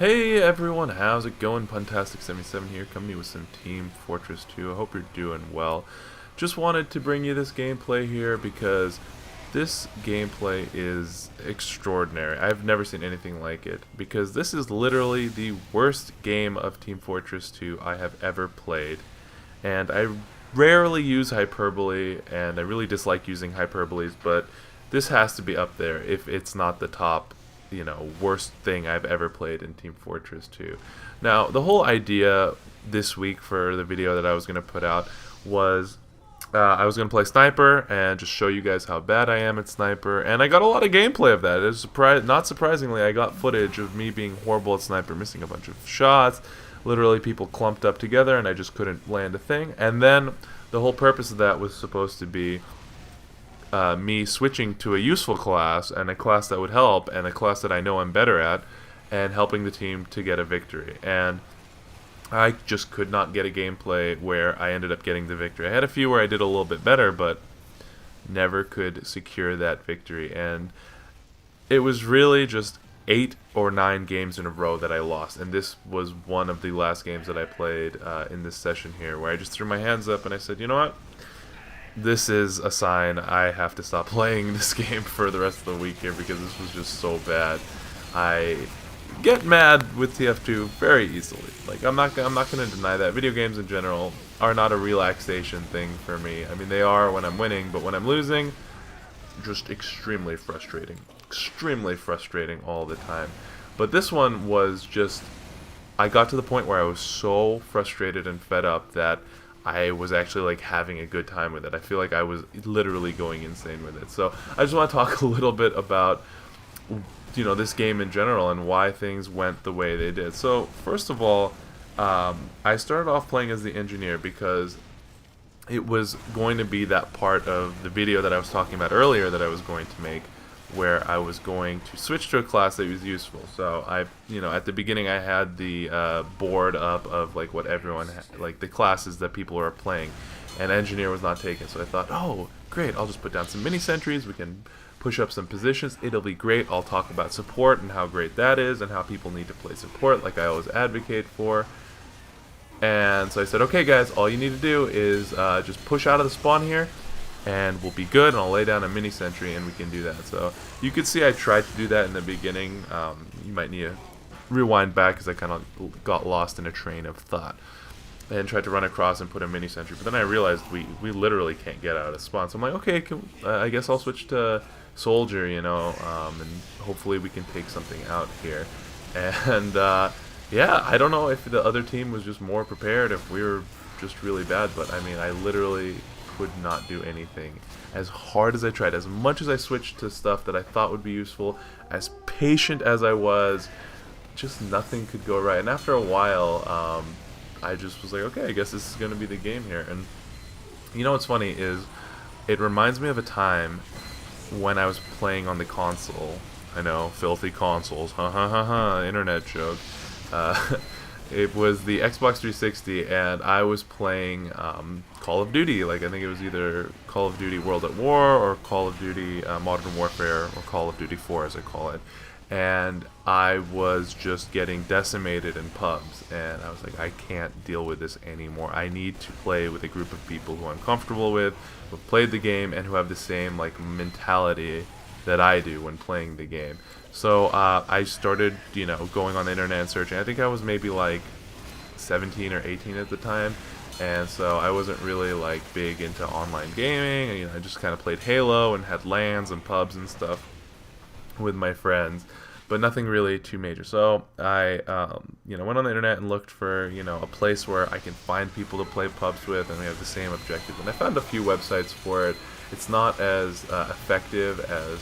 Hey everyone, how's it going? Puntastic77 here, coming with some Team Fortress 2. I hope you're doing well. Just wanted to bring you this gameplay here because this gameplay is extraordinary. I've never seen anything like it because this is literally the worst game of Team Fortress 2 I have ever played. And I rarely use hyperbole, and I really dislike using hyperboles, but this has to be up there if it's not the top worst thing I've ever played in Team Fortress 2. Now, the whole idea this week for the video that I was going to put out was I was going to play Sniper and just show you guys how bad I am at Sniper, and I got a lot of gameplay of that. It was not surprisingly, I got footage of me being horrible at Sniper, missing a bunch of shots, literally people clumped up together and I just couldn't land a thing. And then the whole purpose of that was supposed to be me switching to a useful class, and a class that would help, and a class that I know I'm better at, and helping the team to get a victory. And I just could not get a gameplay where I ended up getting the victory. I had a few where I did a little bit better, but never could secure that victory. And it was really just 8 or 9 games in a row that I lost, and this was one of the last games that I played in this session here, where I just threw my hands up and I said, you know what? This is a sign I have to stop playing this game for the rest of the week here because this was just so bad. I get mad with TF2 very easily. Like, I'm not going to deny that. Video games in general are not a relaxation thing for me. I mean, they are when I'm winning, but when I'm losing, just extremely frustrating. Extremely frustrating all the time. But this one was just, I got to the point where I was so frustrated and fed up that I was actually like having a good time with it. I feel like I was literally going insane with it. So I just want to talk a little bit about this game in general and why things went the way they did. So first of all, I started off playing as the engineer because it was going to be that part of the video that I was talking about earlier that I was going to make, where I was going to switch to a class that was useful. So at the beginning I had the board up of like what everyone like the classes that people are playing, and engineer was not taken. So I thought, oh great, I'll just put down some mini sentries, we can push up some positions, it'll be great. I'll talk about support and how great that is and how people need to play support like I always advocate for. And so I said, okay guys, all you need to do is just push out of the spawn here and we'll be good, and I'll lay down a mini sentry and we can do that. So you could see I tried to do that in the beginning. You might need to rewind back because I kind of got lost in a train of thought and tried to run across and put a mini sentry, but then I realized we literally can't get out of spawn. So I'm like, okay, I guess I'll switch to soldier, and hopefully we can take something out here. And yeah, I don't know if the other team was just more prepared, if we were just really bad, but I mean, I literally could not do anything. As hard as I tried, as much as I switched to stuff that I thought would be useful, as patient as I was, just nothing could go right. And after a while, I just was like, okay, I guess this is going to be the game here. And you know what's funny is, it reminds me of a time when I was playing on the console. I know, filthy consoles, ha ha ha ha, internet joke. It was the Xbox 360, and I was playing Call of Duty. Like, I think it was either Call of Duty World at War or Call of Duty Modern Warfare, or Call of Duty 4 as I call it. And I was just getting decimated in pubs, and I was like, I can't deal with this anymore. I need to play with a group of people who I'm comfortable with, who have played the game, and who have the same like mentality that I do when playing the game. So I started, going on the internet and searching. I think I was maybe like 17 or 18 at the time, and so I wasn't really like big into online gaming. I just kind of played Halo and had LANs and pubs and stuff with my friends, but nothing really too major. So I, went on the internet and looked for, a place where I can find people to play pubs with, and we have the same objectives. And I found a few websites for it. It's not as effective as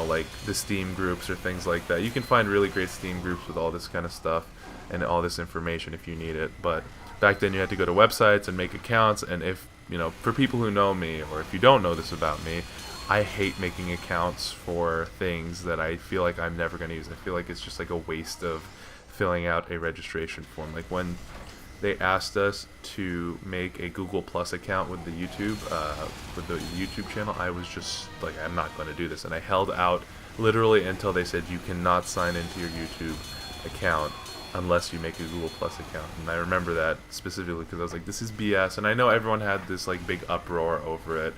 like the Steam groups or things like that. You can find really great Steam groups with all this kind of stuff and all this information if you need it, but back then you had to go to websites and make accounts. And if for people who know me, or if you don't know this about me, I hate making accounts for things that I feel like I'm never going to use. I feel like it's just like a waste of filling out a registration form. Like when they asked us to make a Google Plus account with the YouTube channel, I was just like, I'm not going to do this, and I held out literally until they said you cannot sign into your YouTube account unless you make a Google Plus account. And I remember that specifically because I was like, this is BS. And I know everyone had this like big uproar over it,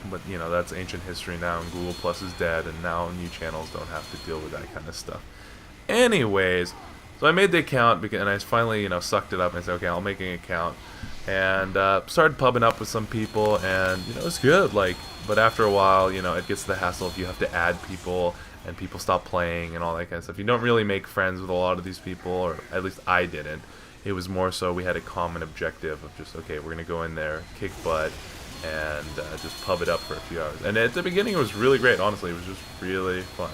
but you know, that's ancient history now, and Google Plus is dead, and now new channels don't have to deal with that kind of stuff. Anyways, so I made the account, and I finally, you know, sucked it up and said, okay, I'll make an account, and started pubbing up with some people, and you know, it's good. Like, but after a while, you know, it gets to the hassle if you have to add people, and people stop playing and all that kind of stuff. You don't really make friends with a lot of these people, or at least I didn't. It was more so we had a common objective of just, okay, we're gonna go in there, kick butt, and just pub it up for a few hours. And at the beginning it was really great, honestly. It was just really fun.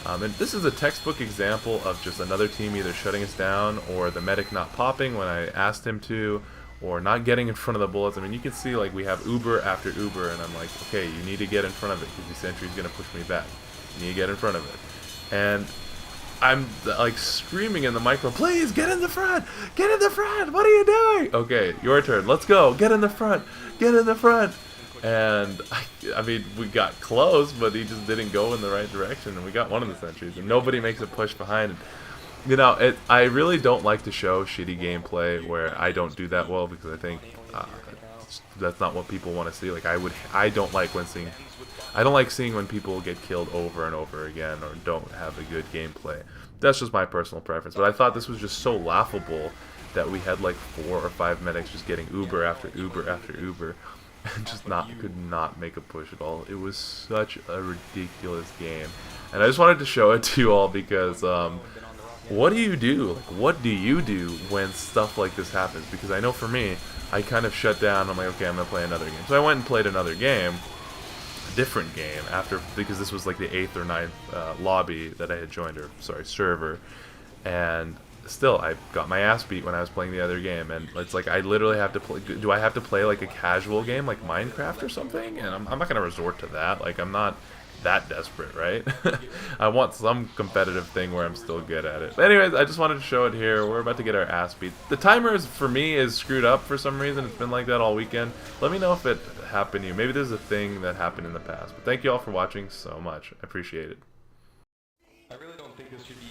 And this is a textbook example of just another team either shutting us down, or the medic not popping when I asked him to, or not getting in front of the bullets. I mean, you can see like we have Uber after Uber, and I'm like, okay, you need to get in front of it because the sentry's going to push me back. You need to get in front of it. And I'm like screaming in the micro, please get in the front! Get in the front! What are you doing? Okay, your turn. Let's go. Get in the front. Get in the front. And I mean, we got close, but he just didn't go in the right direction, and we got one of the sentries, and nobody makes a push behind it. You know, I really don't like to show shitty gameplay where I don't do that well, because I think that's not what people want to see. Like, I don't like seeing when people get killed over and over again or don't have a good gameplay. That's just my personal preference. But I thought this was just so laughable that we had like 4 or 5 medics just getting Uber after Uber after Uber, and just could not make a push at all. It was such a ridiculous game, and I just wanted to show it to you all because what do you do? Like, what do you do when stuff like this happens? Because I know for me, I kind of shut down. I'm like, okay, I'm gonna play another game. So I went and played another game, a different game, because this was like the 8th or 9th lobby that I had joined, or sorry, server, and still, I got my ass beat when I was playing the other game, and it's like I literally have to play. Do I have to play like a casual game like Minecraft or something? And I'm not gonna resort to that. Like, I'm not that desperate, right? I want some competitive thing where I'm still good at it. But anyways, I just wanted to show it here. We're about to get our ass beat. The timer for me is screwed up for some reason. It's been like that all weekend. Let me know if it happened to you. Maybe there's a thing that happened in the past. But thank you all for watching so much. I appreciate it. I really don't think this should be